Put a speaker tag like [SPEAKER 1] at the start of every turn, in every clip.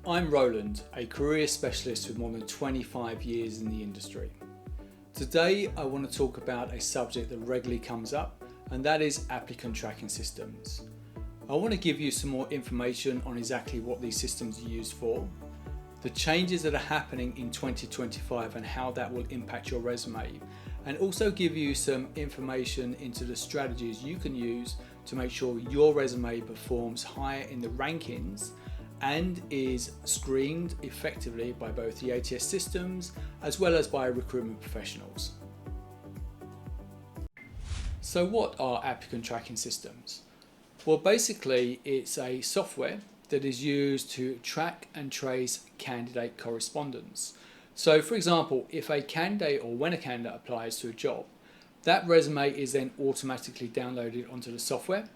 [SPEAKER 1] I'm Roland, a career specialist with more than 25 years in the industry. Today I want to talk about a subject that regularly comes up, and that is applicant tracking systems. I want to give you some more information on exactly what these systems are used for, the changes that are happening in 2025 and how that will impact your resume, and also give you some information into the strategies you can use to make sure your resume performs higher in the rankings and is screened effectively by both the ATS systems as well as by recruitment professionals. So what are applicant tracking systems? Well, basically it's a software that is used to track and trace candidate correspondence. So for example, if a candidate or when a candidate applies to a job, that resume is then automatically downloaded onto the software.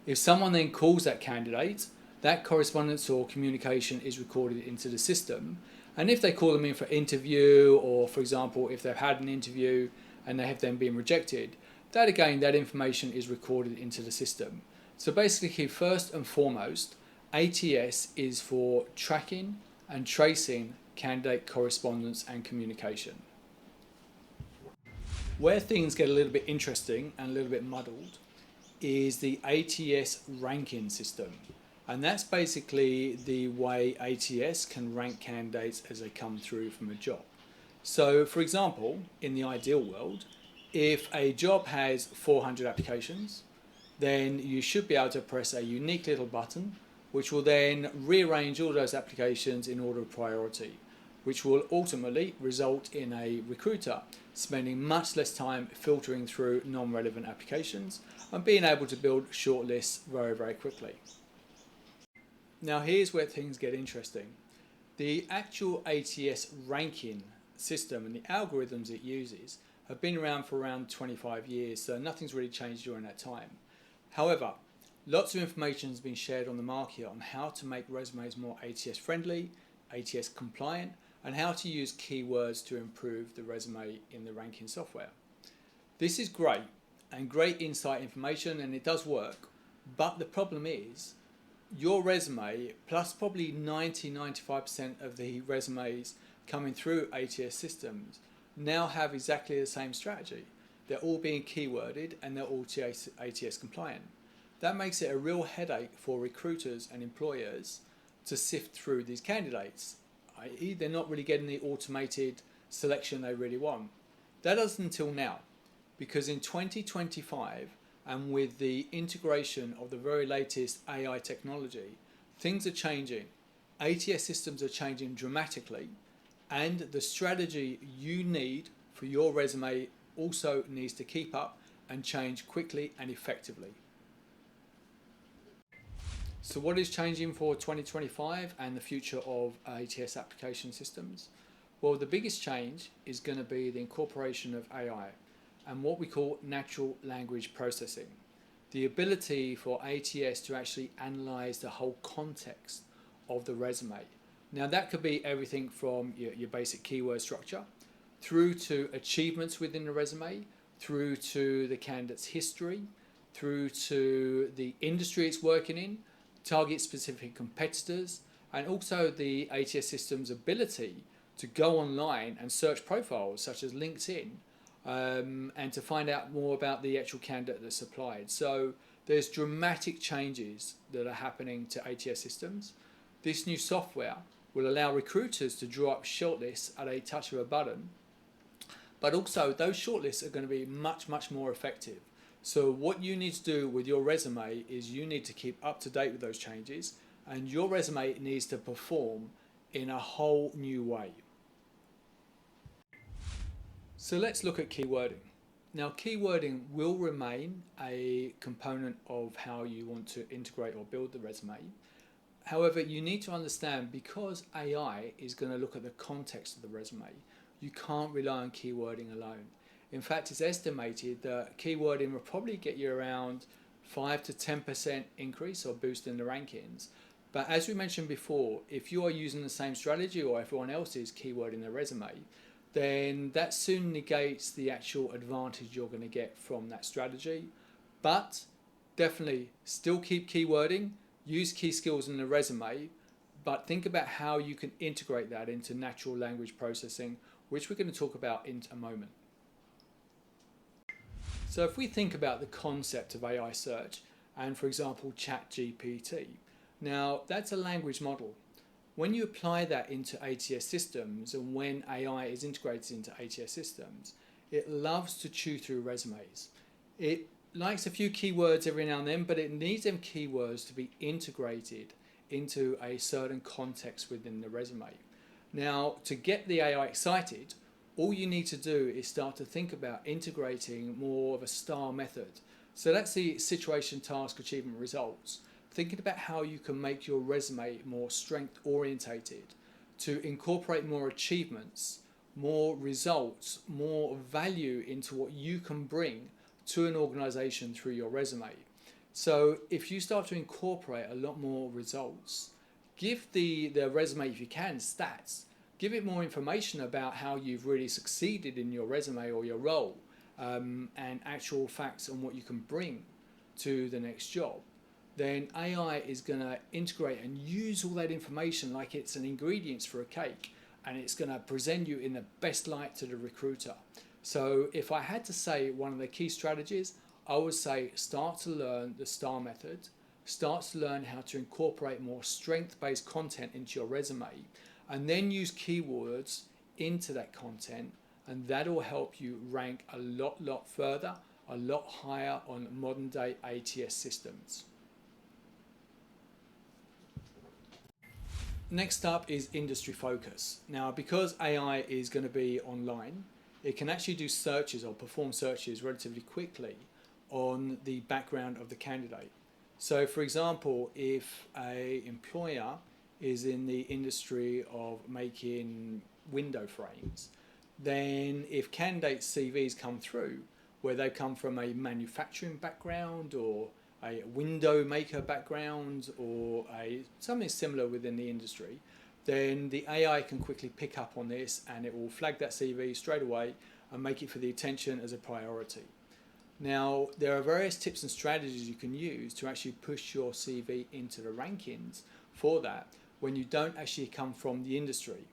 [SPEAKER 1] If someone then calls that candidate, that correspondence or communication is recorded into the system. And if they call them in for interview, or for example, if they've had an interview and they have then been rejected, that information is recorded into the system. So basically, first and foremost, ATS is for tracking and tracing candidate correspondence and communication. Where things get a little bit interesting and a little bit muddled is the ATS ranking system. And that's basically the way ATS can rank candidates as they come through from a job. So for example, in the ideal world, if a job has 400 applications, then you should be able to press a unique little button which will then rearrange all those applications in order of priority, which will ultimately result in a recruiter spending much less time filtering through non-relevant applications and being able to build shortlists very, very quickly. Now here's where things get interesting. The actual ATS ranking system and the algorithms it uses have been around for around 25 years, so nothing's really changed during that time. However, lots of information has been shared on the market on how to make resumes more ATS friendly, ATS compliant, and how to use keywords to improve the resume in the ranking software. This is great and great insight information, and it does work, but the problem is your resume, plus probably 90-95% of the resumes coming through ATS systems, now have exactly the same strategy. They're all being keyworded and they're all ATS compliant. That makes it a real headache for recruiters and employers to sift through these candidates, i.e. they're not really getting the automated selection they really want. That is until now, because in 2025, and with the integration of the very latest AI technology, things are changing. ATS systems are changing dramatically, and the strategy you need for your resume also needs to keep up and change quickly and effectively. So what is changing for 2025 and the future of ATS application systems? Well, the biggest change is going to be the incorporation of AI and what we call natural language processing. The ability for ATS to actually analyze the whole context of the resume. Now that could be everything from your basic keyword structure, through to achievements within the resume, through to the candidate's history, through to the industry it's working in, target specific competitors, and also the ATS system's ability to go online and search profiles such as LinkedIn, and to find out more about the actual candidate that's applied. So there's dramatic changes that are happening to ATS systems. This new software will allow recruiters to draw up shortlists at a touch of a button, but also those shortlists are going to be much, much more effective. So what you need to do with your resume is you need to keep up to date with those changes, and your resume needs to perform in a whole new way. So let's look at keywording. Now keywording will remain a component of how you want to integrate or build the resume. However, you need to understand, because AI is going to look at the context of the resume, you can't rely on keywording alone. In fact, it's estimated that keywording will probably get you around 5 to 10% increase or boost in the rankings. But as we mentioned before, if you are using the same strategy or everyone else is keywording their resume, then that soon negates the actual advantage you're going to get from that strategy. But definitely still keep keywording, use key skills in the resume, but think about how you can integrate that into natural language processing, which we're going to talk about in a moment. So if we think about the concept of AI search and, for example, ChatGPT, now that's a language model. When you apply that into ATS systems, and when AI is integrated into ATS systems, it loves to chew through resumes. It likes a few keywords every now and then, but it needs them keywords to be integrated into a certain context within the resume. Now, to get the AI excited, all you need to do is start to think about integrating more of a STAR method. So that's the situation, task, achievement, results. Thinking about how you can make your resume more strength orientated to incorporate more achievements, more results, more value into what you can bring to an organization through your resume. So if you start to incorporate a lot more results, give the resume, if you can, stats. Give it more information about how you've really succeeded in your resume or your role, and actual facts on what you can bring to the next job. Then AI is going to integrate and use all that information like it's an ingredients for a cake, and it's going to present you in the best light to the recruiter. So if I had to say one of the key strategies, I would say start to learn the STAR method, start to learn how to incorporate more strength-based content into your resume, and then use keywords into that content, and that will help you rank a lot further, a lot higher on modern day ATS systems. Next up is industry focus. Now, because AI is going to be online, it can actually do searches or perform searches relatively quickly on the background of the candidate. So for example, if an employer is in the industry of making window frames, then if candidates' CVs come through where they come from a manufacturing background or a window maker background or something similar within the industry, then the AI can quickly pick up on this and it will flag that CV straight away and make it for the attention as a priority. Now, there are various tips and strategies you can use to actually push your CV into the rankings for that when you don't actually come from the industry.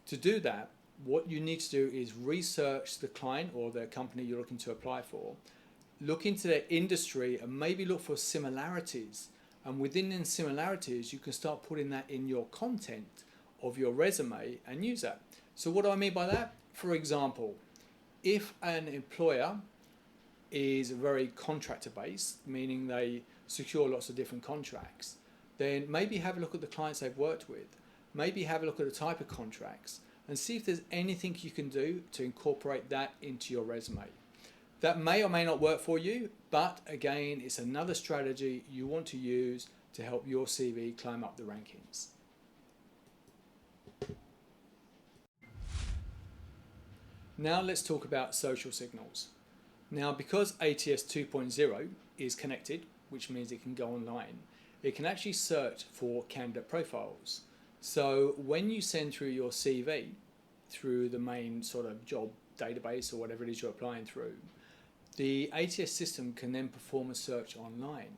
[SPEAKER 1] To do that, what you need to do is research the client or the company you're looking to apply for, look into their industry and maybe look for similarities. And within the similarities, you can start putting that in your content of your resume and use that. So what do I mean by that? For example, if an employer is very contractor based, meaning they secure lots of different contracts, then maybe have a look at the clients they've worked with, maybe have a look at the type of contracts and see if there's anything you can do to incorporate that into your resume. That may or may not work for you, but again, it's another strategy you want to use to help your CV climb up the rankings. Now let's talk about social signals. Now, because ATS 2.0 is connected, which means it can go online, it can actually search for candidate profiles. So when you send through your CV through the main sort of job database or whatever it is you're applying through, the ATS system can then perform a search online.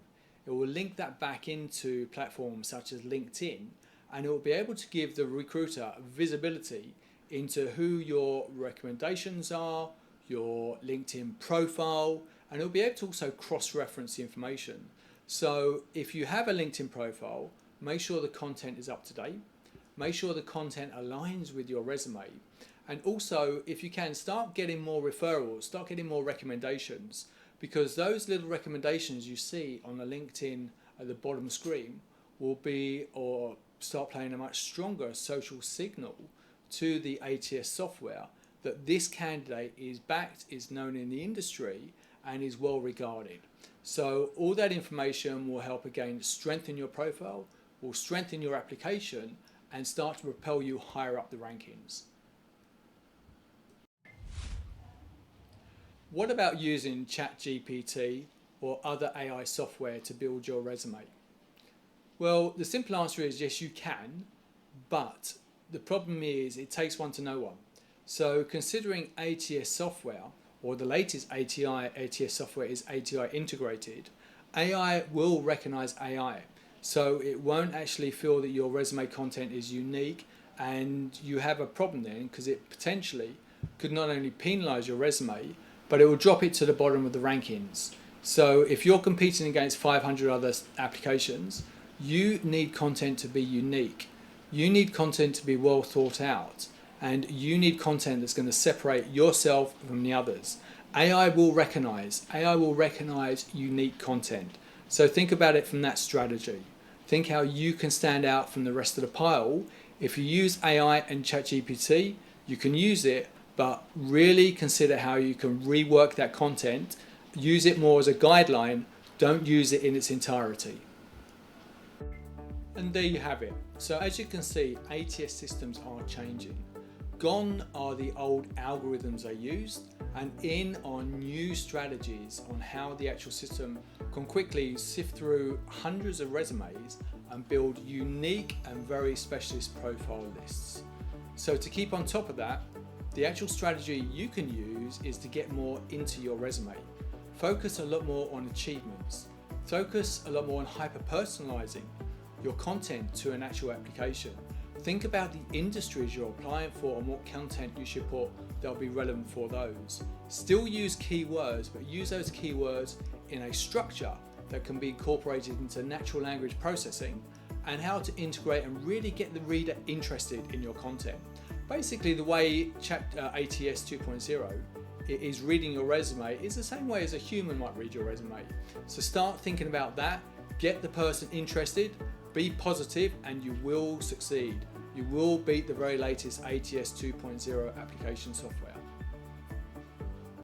[SPEAKER 1] It will link that back into platforms such as LinkedIn, and it will be able to give the recruiter visibility into who your recommendations are, your LinkedIn profile, and it'll be able to also cross-reference the information. So if you have a LinkedIn profile, make sure the content is up to date, make sure the content aligns with your resume, and also, if you can, start getting more referrals, start getting more recommendations, because those little recommendations you see on the LinkedIn at the bottom screen will be, or start playing a much stronger social signal to the ATS software that this candidate is backed, is known in the industry, and is well regarded. So all that information will help again strengthen your profile, will strengthen your application, and start to propel you higher up the rankings. What about using ChatGPT or other AI software to build your resume? Well, the simple answer is yes, you can, but the problem is it takes one to know one. So considering ATS software, or the latest ATS software is ATI integrated, AI will recognize AI. So it won't actually feel that your resume content is unique, and you have a problem then because it potentially could not only penalize your resume, but it will drop it to the bottom of the rankings. So if you're competing against 500 other applications, you need content to be unique. You need content to be well thought out, and you need content that's going to separate yourself from the others. AI will recognize unique content. So think about it from that strategy. Think how you can stand out from the rest of the pile. If you use AI and ChatGPT, you can use it, but really consider how you can rework that content. Use it more as a guideline. Don't use it in its entirety. And there you have it. So as you can see, ATS systems are changing. Gone are the old algorithms they used, and in are new strategies on how the actual system can quickly sift through hundreds of resumes and build unique and very specialist profile lists. So to keep on top of that, the actual strategy you can use is to get more into your resume. Focus a lot more on achievements. Focus a lot more on hyper-personalizing your content to an actual application. Think about the industries you're applying for and what content you should put that'll be relevant for those. Still use keywords, but use those keywords in a structure that can be incorporated into natural language processing, and how to integrate and really get the reader interested in your content. Basically, the way ATS 2.0 is reading your resume is the same way as a human might read your resume. So start thinking about that, get the person interested, be positive, and you will succeed. You will beat the very latest ATS 2.0 application software.